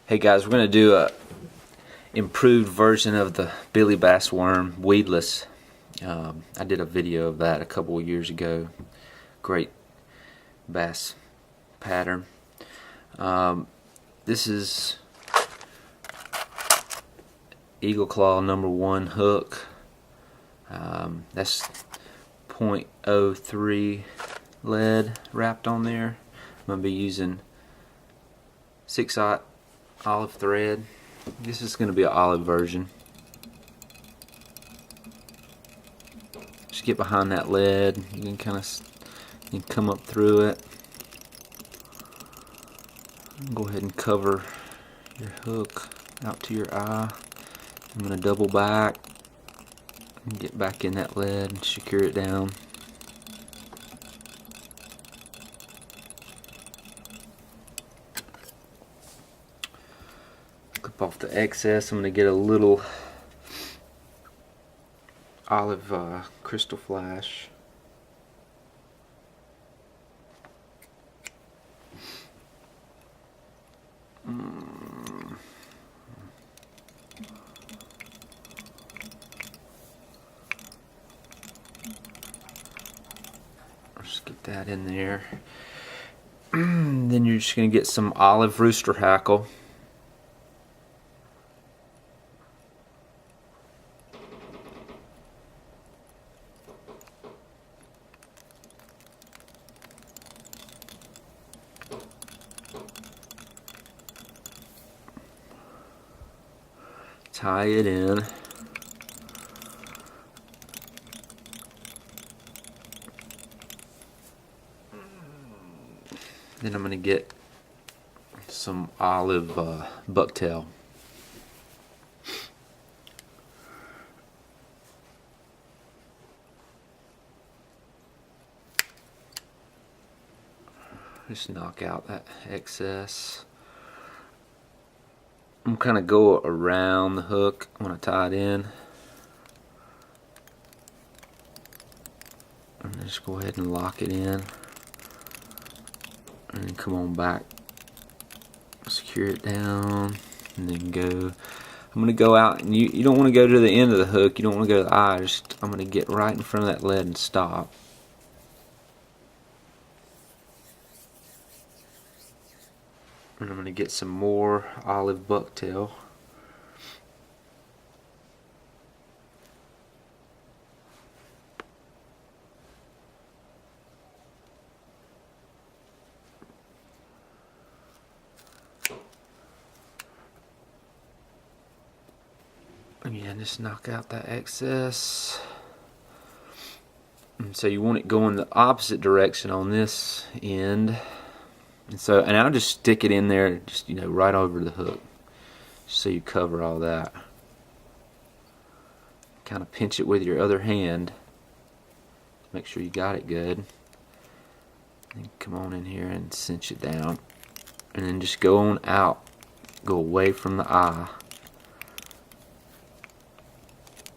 Hey guys, we're going to do a improved version of the Billy Bass worm, Weedless. I did a video of that a couple of years ago. Great bass pattern. This is Eagle Claw #1 hook. That's .03 lead wrapped on there. I'm going to be using 6/0 olive thread. This is going to be an olive version. Just get behind that lead. You can kind of come up through it. Go ahead and cover your hook out to your eye. I'm going to double back and get back in that lead and secure it down. Clip off the excess. I'm going to get a little olive crystal flash. Just get that in there. Then you're just going to get some olive rooster hackle. Tie it in. Then I'm going to get some olive bucktail. Just knock out that excess. I'm kind of go around the hook when I tie it in. And just go ahead and lock it in. And then come on back. Secure it down. And then go. I'm going to go out, and you don't want to go to the end of the hook. You don't want to go to the eye. I'm going to get right in front of that lead and stop. And I'm going to get some more olive bucktail. Again, just knock out that excess. And so you want it going the opposite direction on this end. And I'll just stick it in there, just right over the hook, so you cover all that. Kind of pinch it with your other hand. Make sure you got it good. And come on in here and cinch it down, and then just go on out, go away from the eye.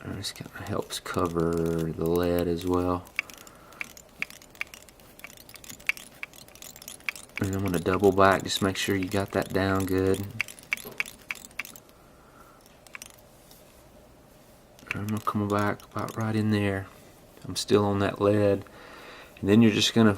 And this kind of helps cover the lead as well. And I'm going to double back, just make sure you got that down good. And I'm going to come back about right in there. I'm still on that lead. And then you're just going to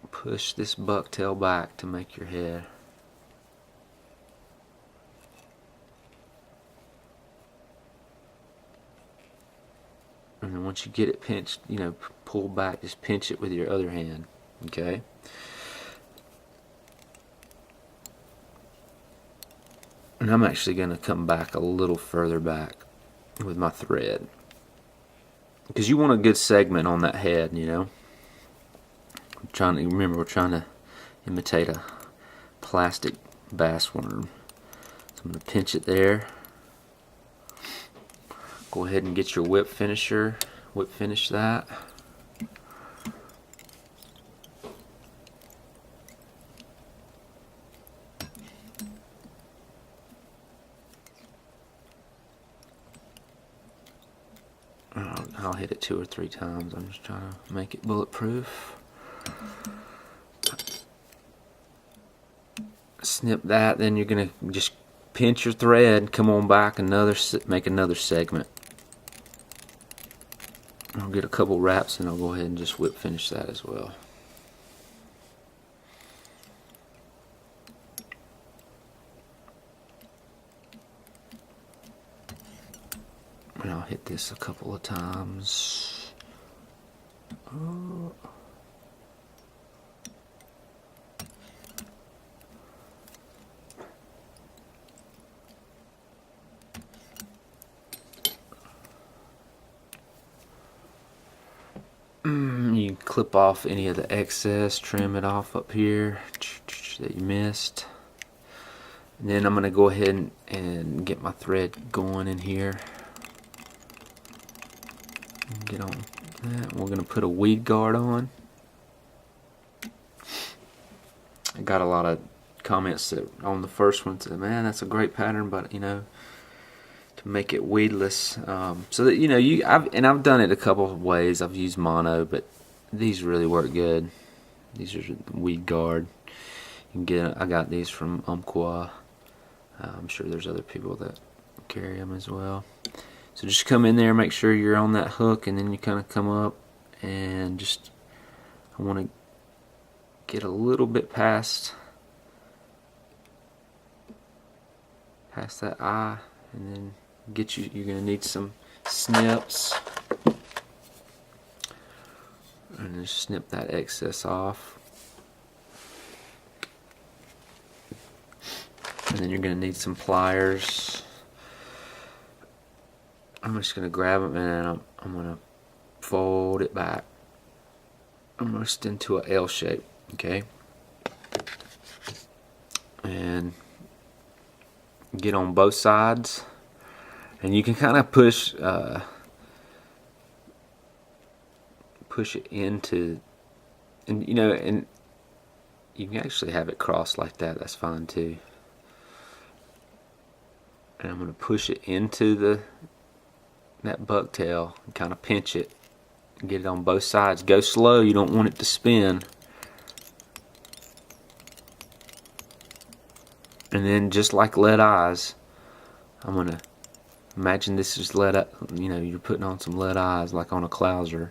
push this bucktail back to make your head. And then once you get it pinched, pull back, just pinch it with your other hand. Okay. And I'm actually going to come back a little further back with my thread, because you want a good segment on that head. We're trying to imitate a plastic bass worm. So I'm going to pinch it there. Go ahead and get your whip finisher. Whip finish that. I'll hit it 2 or 3 times. I'm just trying to make it bulletproof. snip that. Then you're gonna just pinch your thread, come on back, make another segment. I'll get a couple wraps and I'll go ahead and just whip finish that as well. And I'll hit this a couple of times. Oh. You can clip off any of the excess, trim it off up here that you missed. And then I'm going to go ahead and get my thread going in here. Get on that. We're going to put a weed guard on. I got a lot of comments on the first one said, man, that's a great pattern, but you know, to make it weedless, so that you know, I've done it a couple of ways. I've used mono, but these really work good. These are weed guard. You can get. I got these from Umpqua. I'm sure there's other people that carry them as well. So just come in there, make sure you're on that hook, and then you kind of come up and just, I want to get a little bit past that eye, and then you're going to need some snips. And just snip that excess off. And then you're going to need some pliers. I'm just going to grab them and I'm going to fold it back almost into a L shape, okay? And get on both sides, and you can kind of push it into, and you know, and you can actually have it crossed like that. That's fine too. And I'm going to push it into that bucktail and kind of pinch it and get it on both sides. Go slow, you don't want it to spin. And then just like lead eyes, I'm going to imagine this is lead, you know, you're putting on some lead eyes like on a clouser.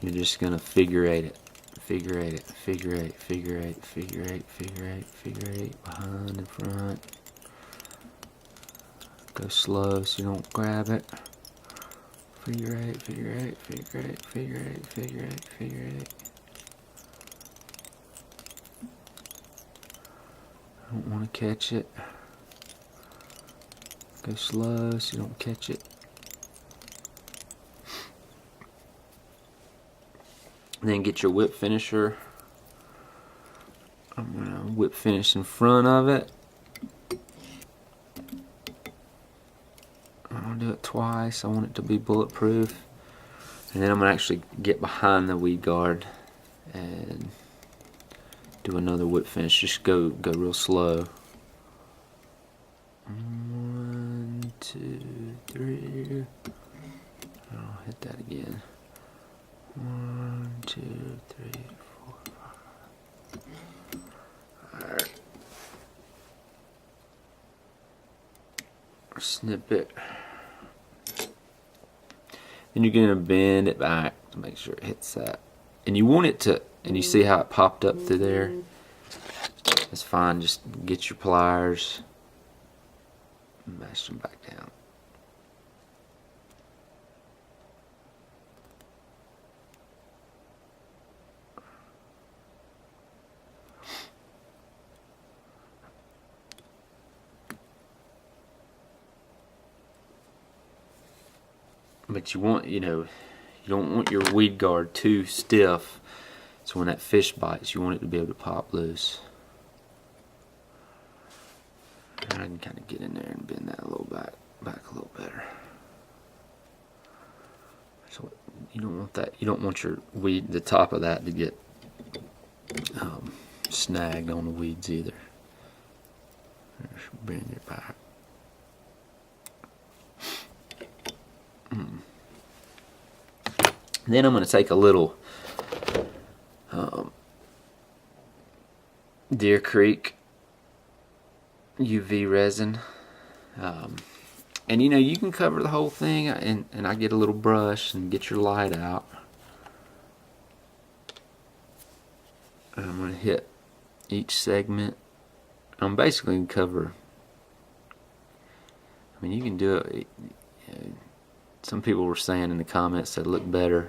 You're just going to figure eight it. Figure eight it, figure eight, figure eight, figure eight, figure eight, figure eight, behind and front. Go slow so you don't grab it. Figure eight, figure eight, figure eight, figure eight, figure eight, figure eight. I don't want to catch it. Go slow so you don't catch it. And then get your whip finisher. I'm going to whip finish in front of it. I'll do it twice. I want it to be bulletproof. And then I'm going to actually get behind the weed guard and do another whip finish. Just go real slow. 1, 2, 3. I'll hit that again. 1, 2, 3, 4, 5. Alright. Snip it. Then you're going to bend it back to make sure it hits that. And you want it to, and you see how it popped up through there? That's fine. Just get your pliers and mash them back down. But you want, you know, you don't want your weed guard too stiff, so when that fish bites, you want it to be able to pop loose. And I can kind of get in there and bend that a little back a little better. So you don't want that. You don't want your weed, the top of that, to get snagged on the weeds either. Just bend it back. Then I'm going to take a little Deer Creek UV resin. And you know, you can cover the whole thing, and I get a little brush and get your light out. And I'm going to hit each segment. I'm basically going to cover. I mean, you can do it. Some people were saying in the comments that it looked better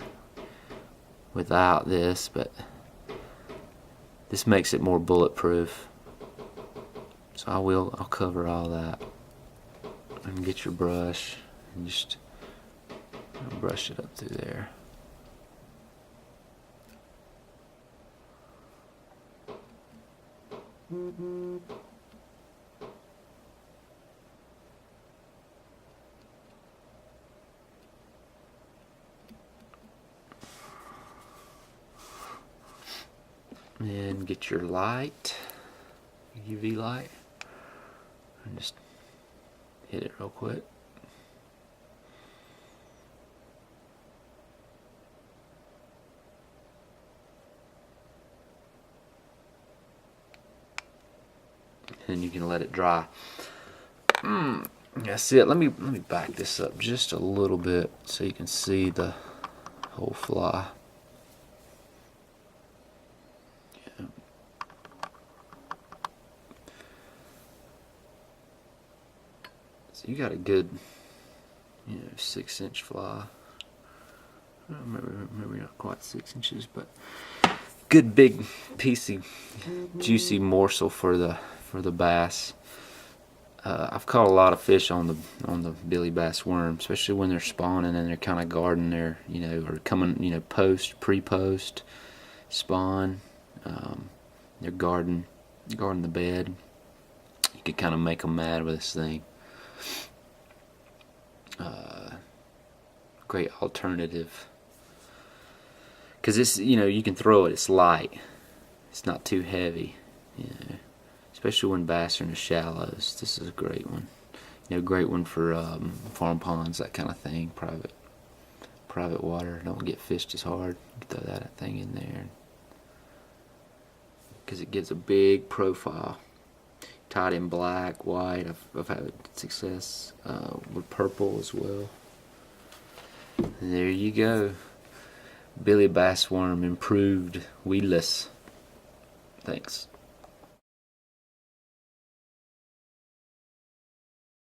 without this, but this makes it more bulletproof. So I'll cover all that. And get your brush and just brush it up through there. And get your light, UV light, and just hit it real quick. And you can let it dry. That's it. Let me back this up just a little bit so you can see the whole fly. Yeah. So you got a good, 6-inch fly. Maybe not quite 6 inches, but good big piecey, juicy morsel for the bass. I've caught a lot of fish on the billy bass worm, especially when they're spawning and they're kind of guarding their, or coming, pre-post spawn. They're guarding the bed. You could kind of make them mad with this thing. Great alternative. Because it's, you can throw it, it's light. It's not too heavy, especially when bass are in the shallows. This is a great one. Great one for farm ponds, that kind of thing. Private water, don't get fished as hard. Throw that thing in there. Because it gives a big profile. Tied in black, white. I've had success with purple as well. And there you go. Billy bass worm improved, weedless. Thanks.